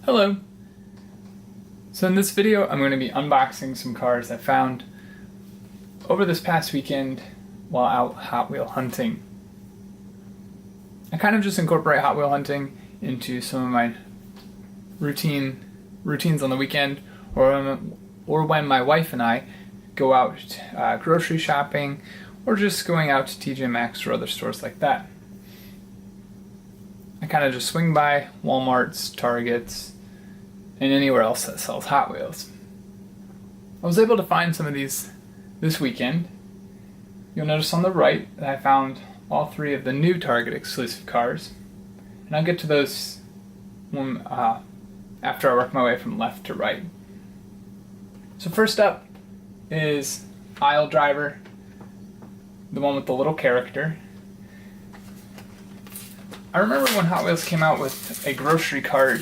Hello! So in this video I'm going to be unboxing some cars I found over this past weekend while out Hot Wheel hunting. I kind of just incorporate Hot Wheel hunting into some of my routines on the weekend, or when my wife and I go out grocery shopping, or just going out to TJ Maxx or other stores like that. I kind of just swing by Walmarts, Targets, and anywhere else that sells Hot Wheels. I was able to find some of these this weekend. You'll notice on the right that I found all three of the new Target exclusive cars, and I'll get to those after I work my way from left to right. So first up is Aisle Driver, the one with the little character. I remember when Hot Wheels came out with a grocery cart,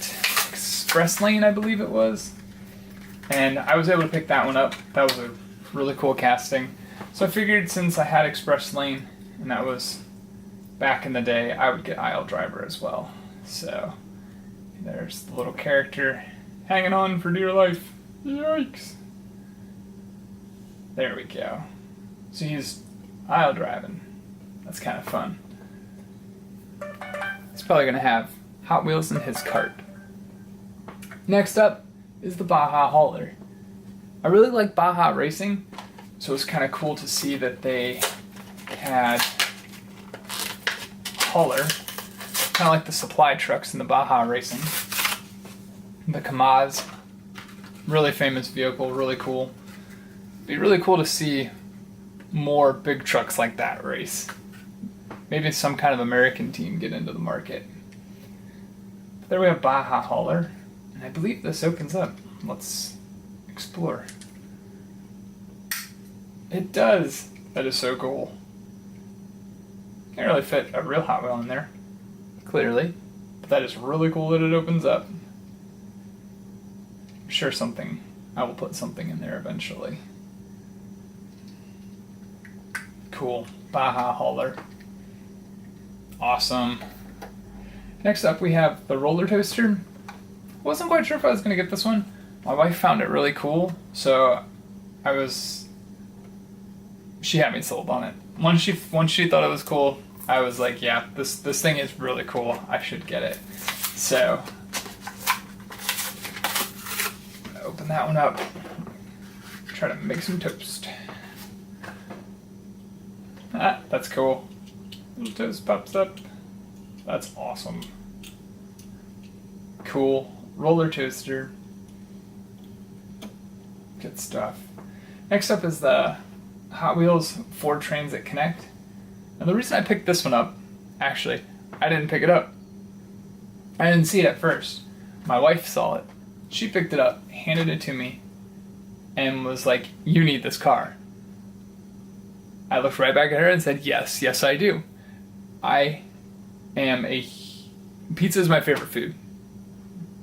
Express Lane I believe it was, and I was able to pick that one up. That was a really cool casting. So I figured since I had Express Lane, and that was back in the day, I would get Aisle Driver as well. So there's the little character hanging on for dear life. Yikes. There we go. So he's aisle driving. That's kind of fun. He's probably going to have Hot Wheels in his cart. Next up is the Baja Hauler. I really like Baja Racing, so it's kind of cool to see that they had hauler, kind of like the supply trucks in the Baja Racing. The Kamaz, really famous vehicle, really cool. It'd be really cool to see more big trucks like that race. Maybe some kind of American team get into the market. But there we have Baja Hauler, and I believe this opens up. Let's explore. It does! That is so cool. Can't really fit a real Hot Wheel in there, clearly, but that is really cool that it opens up. I'm sure I will put something in there eventually. Cool. Baja Hauler. Awesome. Next up we have the roller coaster. Wasn't quite sure if I was going to get this one. My wife found it really cool, so she had me sold on it. Once she thought it was cool, I was like, yeah, this thing is really cool. I should get it. So I'm gonna open that one up. Try to make some toast. Ah, that's cool. Little toast pops up. That's awesome. Cool. Roller coaster. Good stuff. Next up is the Hot Wheels Ford Transit Connect. And the reason I picked this one up, actually, I didn't pick it up. I didn't see it at first. My wife saw it. She picked it up, handed it to me, and was like, "You need this car." I looked right back at her and said, yes, I do. Pizza is my favorite food.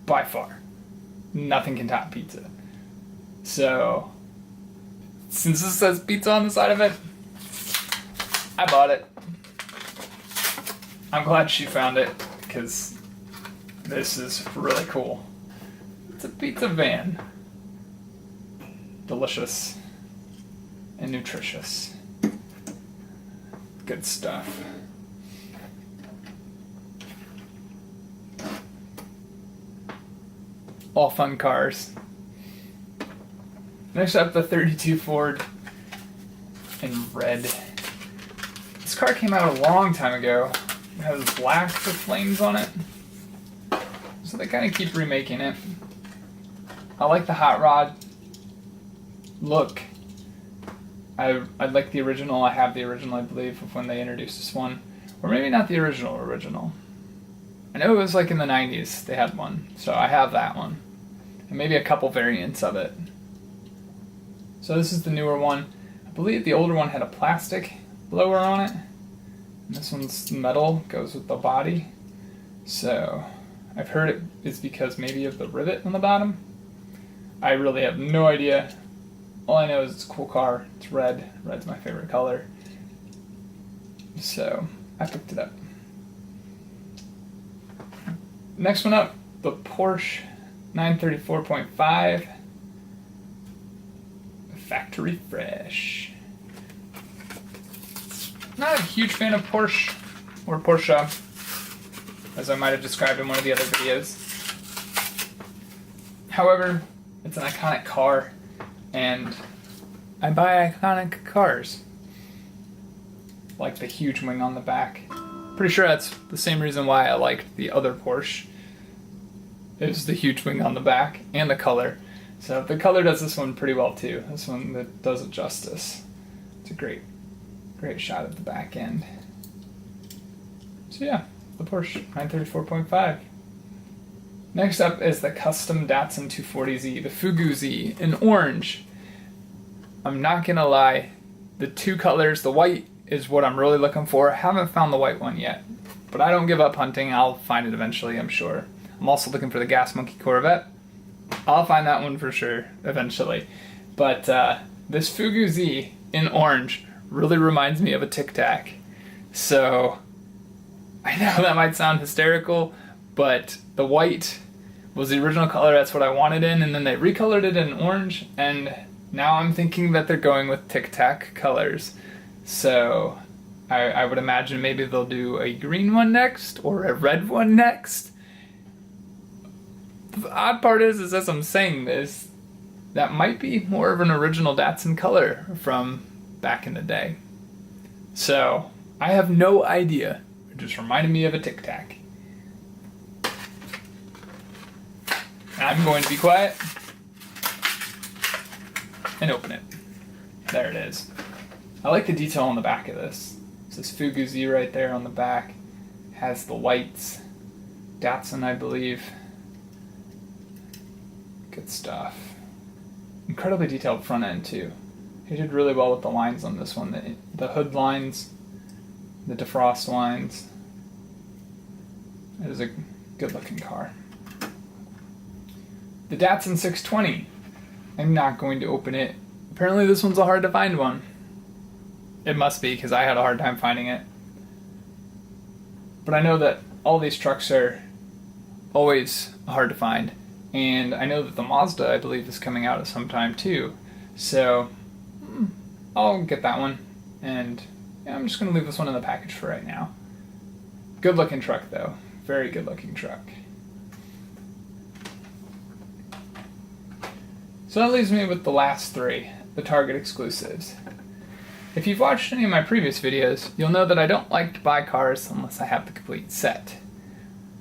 By far. Nothing can top pizza. So, since this says pizza on the side of it, I bought it. I'm glad she found it, because this is really cool. It's a pizza van. Delicious and nutritious. Good stuff. All fun cars. Next up, the 32 Ford in red. This car came out a long time ago. It has black with flames on it. So they kind of keep remaking it. I like the hot rod look. I like the original. I have the original, I believe, of when they introduced this one. Or maybe not the original. I know it was like in the 90s they had one, so I have that one. And maybe a couple variants of it. So this is the newer one. I believe the older one had a plastic blower on it. And this one's metal, goes with the body. So I've heard it is because maybe of the rivet on the bottom. I really have no idea. All I know is it's a cool car. It's red. Red's my favorite color. So I picked it up. Next one up, the Porsche 934.5. Factory fresh. Not a huge fan of Porsche, or Porsche, as I might have described in one of the other videos. However, it's an iconic car, and I buy iconic cars. Like the huge wing on the back. Pretty sure that's the same reason why I liked the other Porsche. It was the huge wing on the back and the color. So the color does this one pretty well too. This one that does it justice. It's a great shot at the back end. So yeah, the Porsche 934.5. Next up is the custom Datsun 240Z, the Fugu Z in orange. I'm not gonna lie, the two colors, the white is what I'm really looking for. I haven't found the white one yet, but I don't give up hunting. I'll find it eventually, I'm sure. I'm also looking for the Gas Monkey Corvette. I'll find that one for sure eventually. But this Fugu Z in orange really reminds me of a Tic Tac. So I know that might sound hysterical, but the white was the original color. That's what I wanted in, and then they recolored it in orange, and now I'm thinking that they're going with Tic Tac colors. So I would imagine maybe they'll do a green one next or a red one next. The odd part is as I'm saying this, that might be more of an original Datsun color from back in the day. So I have no idea. It just reminded me of a Tic Tac. I'm going to be quiet and open it. There it is. I like the detail on the back of this. It says Fugu Z right there on the back. Has the lights. Datsun, I believe. Good stuff. Incredibly detailed front end too. He did really well with the lines on this one. The hood lines, the defrost lines. It is a good looking car. The Datsun 620. I'm not going to open it. Apparently this one's a hard to find one. It must be, because I had a hard time finding it. But I know that all these trucks are always hard to find. And I know that the Mazda, I believe, is coming out at some time too. So I'll get that one. And yeah, I'm just going to leave this one in the package for right now. Good looking truck though. Very good looking truck. So that leaves me with the last three, the Target exclusives. If you've watched any of my previous videos, you'll know that I don't like to buy cars unless I have the complete set.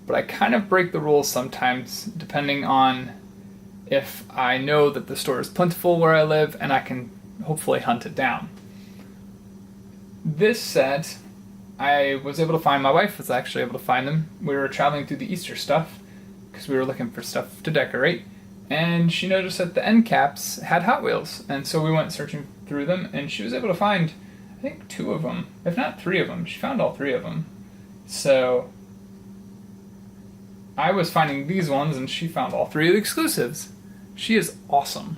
But I kind of break the rules sometimes, depending on if I know that the store is plentiful where I live and I can hopefully hunt it down. This set, I was able to find, my wife was actually able to find them. We were traveling through the Easter stuff because we were looking for stuff to decorate. And she noticed that the end caps had Hot Wheels, and so we went searching through them, and she was able to find, I think, 2 of them, if not 3 of them. She found all 3 of them. So I was finding these ones, and she found all 3 of the exclusives. She is awesome.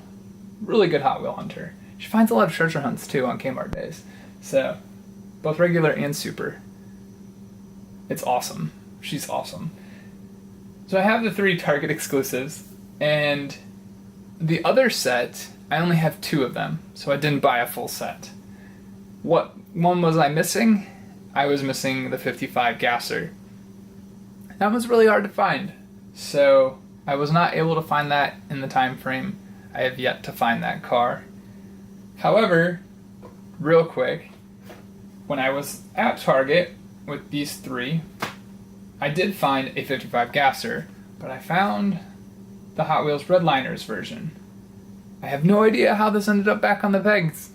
Really good Hot Wheel hunter. She finds a lot of treasure hunts, too, on Kmart days. So, both regular and super. It's awesome. She's awesome. So I have the 3 Target exclusives. And the other set, I only have 2 of them, so I didn't buy a full set. What one was I missing? I was missing the 55 Gasser. That was really hard to find, so I was not able to find that in the time frame. I have yet to find that car. However, real quick, when I was at Target with these 3, I did find a 55 Gasser, but I found the Hot Wheels Redliners version. I have no idea how this ended up back on the pegs.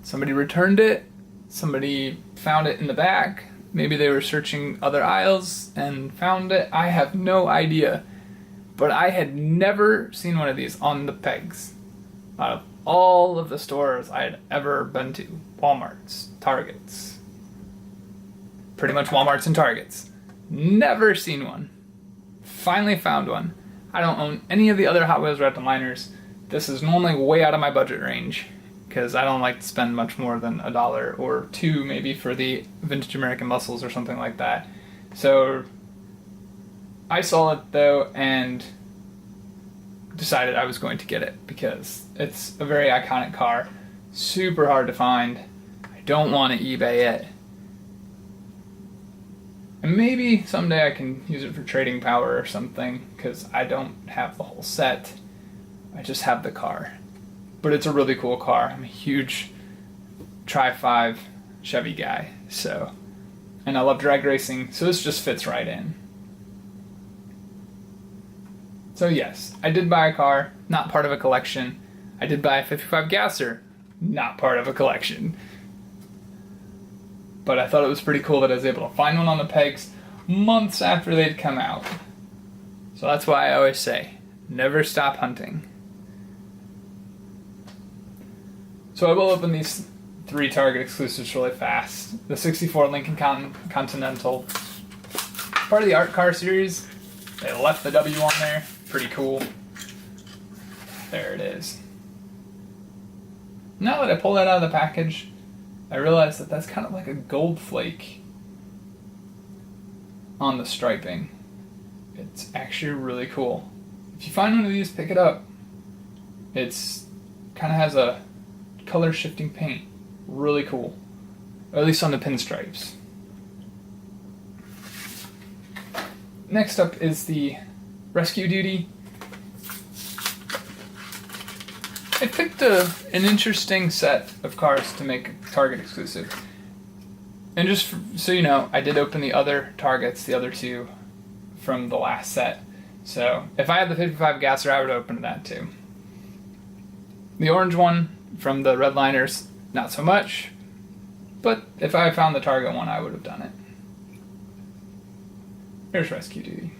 Somebody returned it, somebody found it in the back, maybe they were searching other aisles and found it. I have no idea. But I had never seen one of these on the pegs. Out of all of the stores I had ever been to, Walmarts, Targets, pretty much Walmarts and Targets, never seen one. Finally found one. I don't own any of the other Hot Wheels Redliners. This is normally way out of my budget range because I don't like to spend much more than $1 or $2 maybe for the Vintage American Muscles or something like that. So I saw it though, and decided I was going to get it because it's a very iconic car, super hard to find. I don't want to eBay it. And maybe someday I can use it for trading power or something, because I don't have the whole set. I just have the car. But it's a really cool car. I'm a huge Tri-5 Chevy guy, so, and I love drag racing, so this just fits right in. So yes, I did buy a car, not part of a collection. I did buy a 55 Gasser, not part of a collection. But I thought it was pretty cool that I was able to find one on the pegs months after they'd come out. So that's why I always say, never stop hunting. So I will open these 3 Target exclusives really fast. The 64 Lincoln Continental, part of the Art Car series. They left the W on there, pretty cool. There it is. Now that I pull that out of the package, I realized that that's kind of like a gold flake on the striping. It's actually really cool. If you find one of these, pick it up. It's kind of has a color shifting paint. Really cool. Or at least on the pinstripes. Next up is the Rescue Duty. I picked an interesting set of cars to make a Target exclusive. And just so you know, I did open the other Targets, the other 2, from the last set. So if I had the 55 Gasser, I would open that too. The orange one from the Redliners, not so much. But if I found the Target one, I would have done it. Here's Rescue Duty.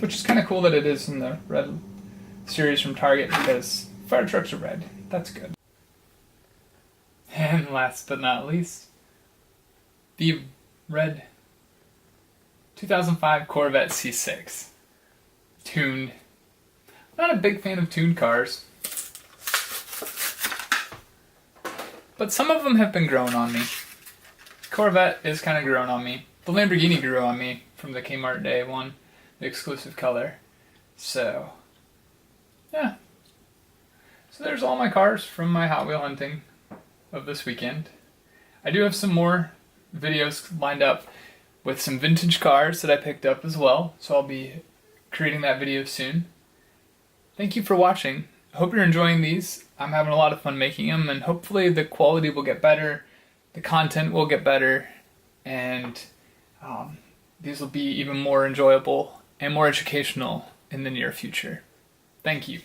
Which is kind of cool that it is in the red series from Target, because fire trucks are red. That's good. And last but not least, the red 2005 Corvette C6. Tuned. Not a big fan of tuned cars, but some of them have been growing on me. Corvette is kind of growing on me. The Lamborghini grew on me from the Kmart Day one, the exclusive color. So, yeah. So there's all my cars from my Hot Wheel hunting of this weekend. I do have some more videos lined up with some vintage cars that I picked up as well, so I'll be creating that video soon. Thank you for watching. I hope you're enjoying these. I'm having a lot of fun making them, and hopefully the quality will get better, the content will get better, and these will be even more enjoyable and more educational in the near future. Thank you.